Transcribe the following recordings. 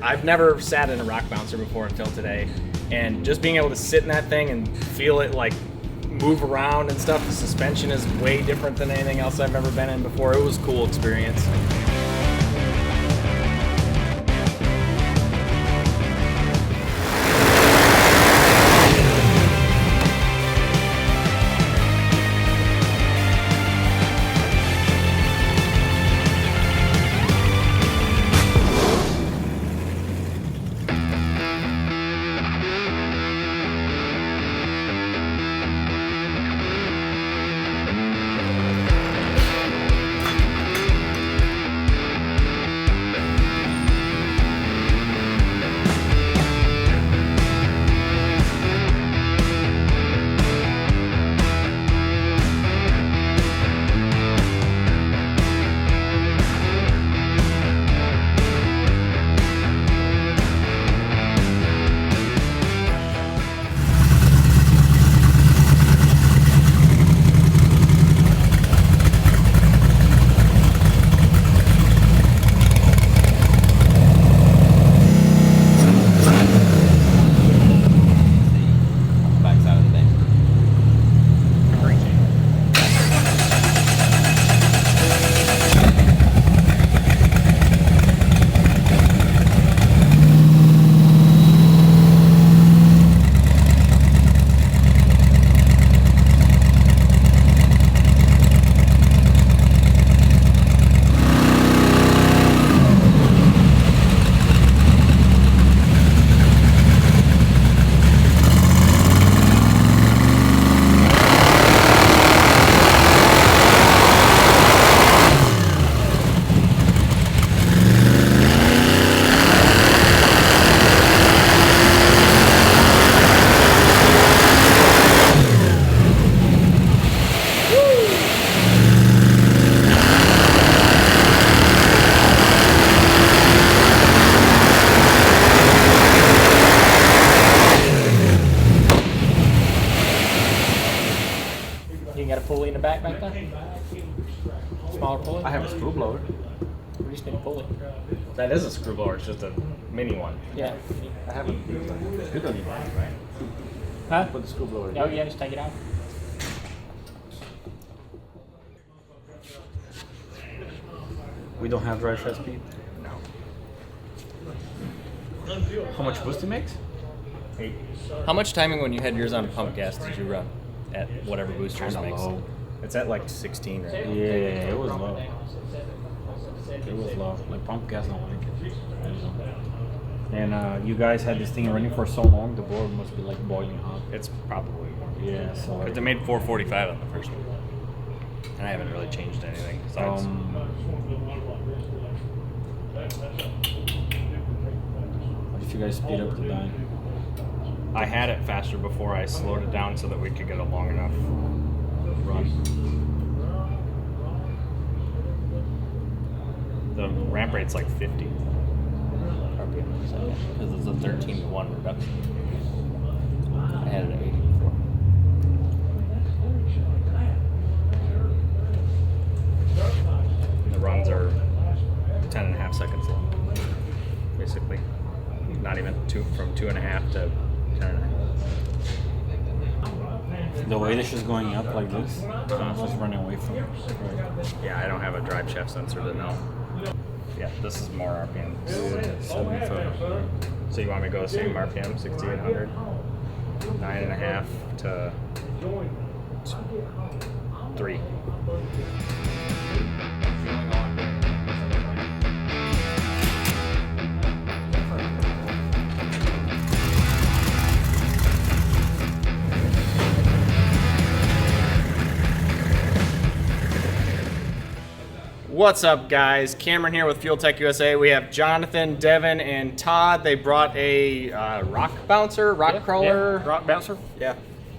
I've never sat in a rock bouncer before until today, and just being able to sit in that thing and feel it like move around and stuff, the suspension is way different than anything else I've ever been in before. It was a cool experience. Pulley in the back there? Smaller pulley? I have a screw blower. We just need a pulley. That is a screw blower, it's just a mini one. Yeah. I have a you don't need one, right? Huh? Put the screw blower in. Oh yeah, just take it out. We don't have drive shaft speed? No. How much boost it makes? 8. How much timing when you had yours on pump gas did you run at whatever boost yours Kinda makes? low. It's at like 16 right now. Yeah, it was low. It was low. Like pump gas don't like it. And you guys had this thing running for so long, the board must be like boiling hot. It's probably more. Yeah, so Because they made 445 on the first one. And I haven't really changed anything besides. what if you guys speed up the dyno? I had it faster before I slowed it down so that we could get a long enough run. The ramp rate's like 50. Because it's a 13-to-1 reduction. I had it at 80 before. The runs are 10.5 seconds long, basically. Not even from 2.5 to 10.5. The way this is going up like this, it's just running away from it. Right. Yeah, I don't have a drive shaft sensor to know. Yeah, this is more RPM. 75. So you want me to go the same RPM, 6,800, 9.5 to 3. What's up, guys? Cameron here with FuelTech USA. We have Jonathan, Devin, and Todd. They brought a rock bouncer, rock crawler. Rock bouncer? Yeah.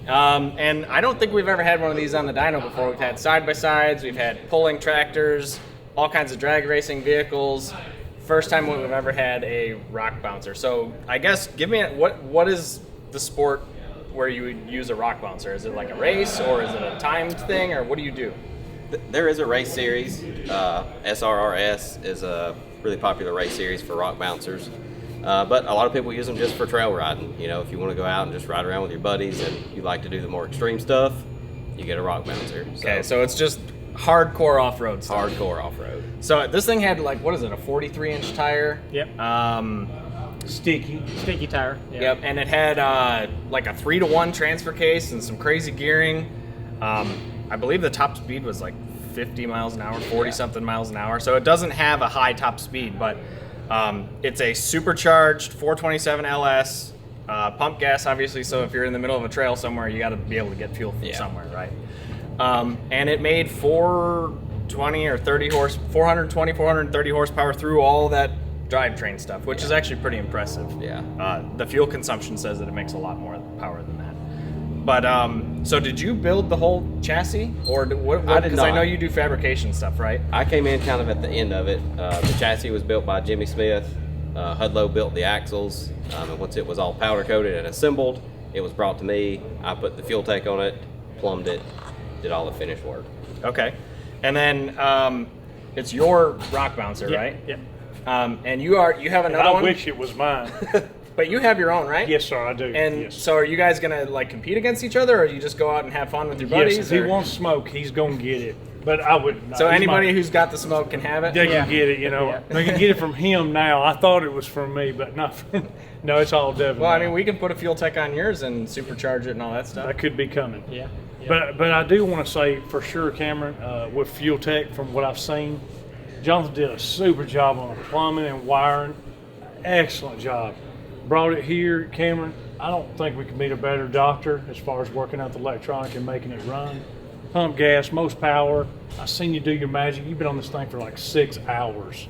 And I don't think we've ever had one of these on the dyno before. We've had side-by-sides, we've had pulling tractors, all kinds of drag racing vehicles. First time we've ever had a rock bouncer. So I guess give me what is the sport where you would use a rock bouncer? Is it like a race, or is it a timed thing, or what do you do? There is a race series. SRRS is a really popular race series for rock bouncers. But a lot of people use them just for trail riding. You know, if you want to go out and just ride around with your buddies and you like to do the more extreme stuff, you get a rock bouncer. Okay, so it's just hardcore off-road stuff. Hardcore off-road. So this thing had like, what is it, a 43-inch tire? Yep. Sticky tire. Yeah. Yep, and it had like a 3-to-1 transfer case and some crazy gearing. I believe the top speed was like 50 miles an hour, 40-something miles an hour. So it doesn't have a high top speed, but it's a supercharged 427 LS, pump gas, obviously. So if you're in the middle of a trail somewhere, you got to be able to get fuel from somewhere, right? And it made 430 horsepower through all that drivetrain stuff, which is actually pretty impressive. Yeah. The fuel consumption says that it makes a lot more power than that. But so did you build the whole chassis, or what? I did Because not. I know you do fabrication stuff, right? I came in kind of at the end of it. The chassis was built by Jimmy Smith. Hudlow built the axles, and once it was all powder coated and assembled, it was brought to me. I put the FuelTech on it, plumbed it, did all the finish work. Okay, and then it's your rock bouncer, right? Yeah. And you have And another I one, wish it was mine. but you have your own, right? Yes, sir, I do. And yes. so are you guys gonna like compete against each other, or you just go out and have fun with your buddies? Yes, if he or- wants smoke, he's gonna get it. But I wouldn't. So anybody who's got the smoke can have it? they can get it, you know. Yeah. They can get it from him now. I thought it was from me, but not from. No, it's all Devin. Well, I now. mean, we can put a FuelTech on yours and supercharge it and all that stuff. that could be coming. Yeah. But I do want to say for sure, Cameron, with FuelTech, from what I've seen, Jonathan did a super job on the plumbing and wiring. Excellent job. Brought it here, Cameron. I don't think we could meet a better doctor as far as working out the electronic and making it run. Pump gas, most power. I seen you do your magic. You've been on this thing for like 6 hours.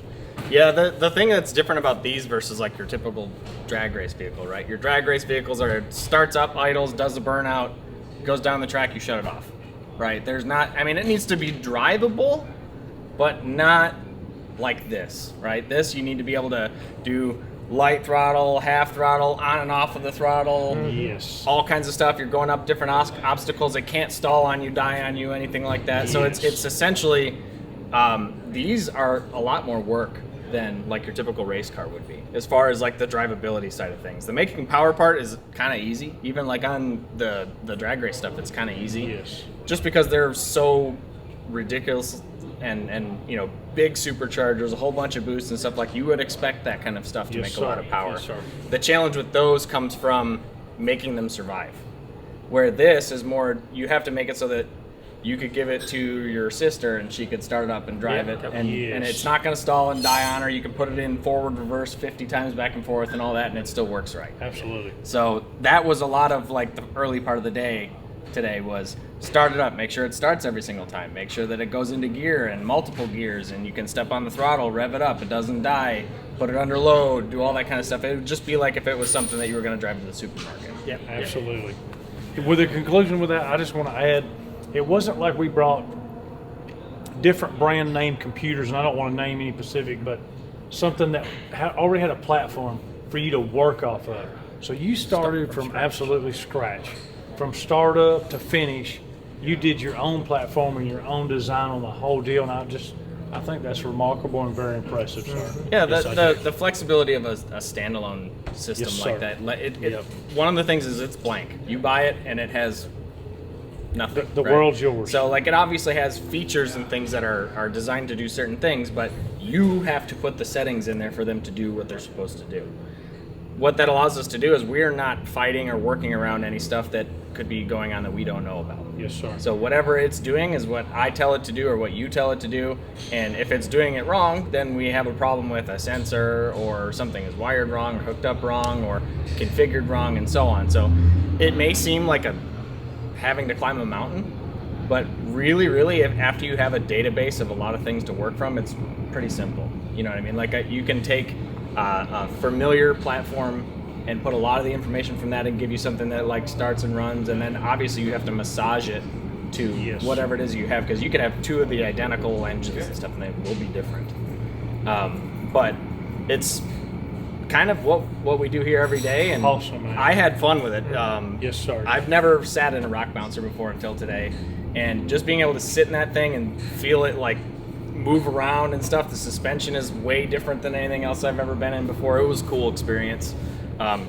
Yeah, the thing that's different about these versus like your typical drag race vehicle, right? Your drag race vehicles are starts up, idles, does a burnout, goes down the track, you shut it off, right? There's not, I mean, it needs to be drivable, but not like this, right? This, you need to be able to do light throttle, half throttle, on and off of the throttle, Yes. all kinds of stuff. You're going up different obstacles. It can't stall on you, die on you, anything like that. So Yes. it's essentially, these are a lot more work than like your typical race car would be, as far as like the drivability side of things. The making power part is kind of easy. Even like on the drag race stuff, it's kind of easy. Yes. Just because they're so ridiculous and you know, big superchargers, a whole bunch of boosts and stuff, like you would expect that kind of stuff to Yes, make sir. a lot of power. Yes, sir. The challenge with those comes from making them survive. Where this is more, you have to make it so that you could give it to your sister and she could start it up and drive Yeah. it, and Yes. it's not going to stall and die on her. You can put it in forward, reverse 50 times back and forth and all that, and it still works right. Absolutely. So that was a lot of like the early part of the day today was start it up, make sure it starts every single time, make sure that it goes into gear and multiple gears, and you can step on the throttle, rev it up, it doesn't die, put it under load, do all that kind of stuff. It would just be like if it was something that you were going to drive to the supermarket. Yeah, absolutely. With a conclusion with that, I just want to add, it wasn't like we brought different brand name computers, and I don't want to name any specific, but something that already had a platform for you to work off of. So you started from absolutely scratch. From startup to finish, you did your own platform and your own design on the whole deal, and I think that's remarkable and very impressive, sir. Yeah, Yes, I do. the flexibility of a standalone system Yes, like sir. that. Yep. One of the things is it's blank. You buy it and it has nothing. The right? world's yours. So like it obviously has features and things that are designed to do certain things, but you have to put the settings in there for them to do what they're supposed to do. What that allows us to do is we're not fighting or working around any stuff that could be going on that we don't know about. Yes, sir. So whatever it's doing is what I tell it to do or what you tell it to do. And if it's doing it wrong, then we have a problem with a sensor or something is wired wrong or hooked up wrong or configured wrong and so on. So it may seem like having to climb a mountain, but really, after you have a database of a lot of things to work from, it's pretty simple. You know what I mean? Like you can take a familiar platform and put a lot of the information from that and give you something that like starts and runs, and then obviously you have to massage it to Yes. whatever it is you have, because you could have two of the identical engines and stuff and they will be different. But it's kind of what we do here every day, and Awesome, man. I had fun with it. Yes, sir. I've never sat in a rock bouncer before until today, and just being able to sit in that thing and feel it like move around and stuff. The suspension is way different than anything else I've ever been in before. It was a cool experience.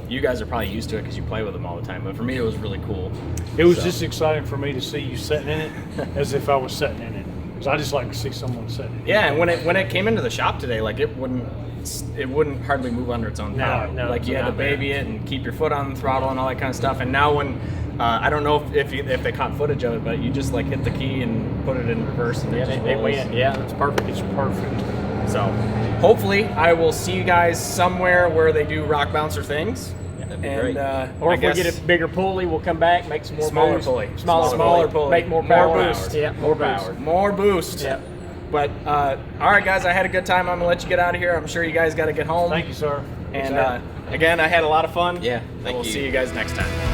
You guys are probably used to it because you play with them all the time, but for me it was really cool. It was just exciting for me to see you sitting in it as if I was sitting in it. Because I just like to see someone sitting in it. Yeah, and when it came into the shop today, like it wouldn't hardly move under its own power. No, like you had to baby it and keep your foot on the throttle and all that kind of stuff. And now when I don't know if they caught footage of it, but you just like hit the key and put it in reverse and Yeah, it just they rolls. went. Yeah, it's perfect. It's perfect. So hopefully I will see you guys somewhere where they do rock bouncer things. That'd be And great. Or I if we guess get a bigger pulley, we'll come back, make some more Smaller boost. pulley. Smaller Smaller pulley. pulley. Make more More power. boost. Yeah, more power. more boost. Yeah. But all right, guys, I had a good time. I'm gonna let you get out of here. I'm sure you guys got to get home. Thank you, sir. And again, I had a lot of fun. Yeah, And thank we'll you. see you guys next time.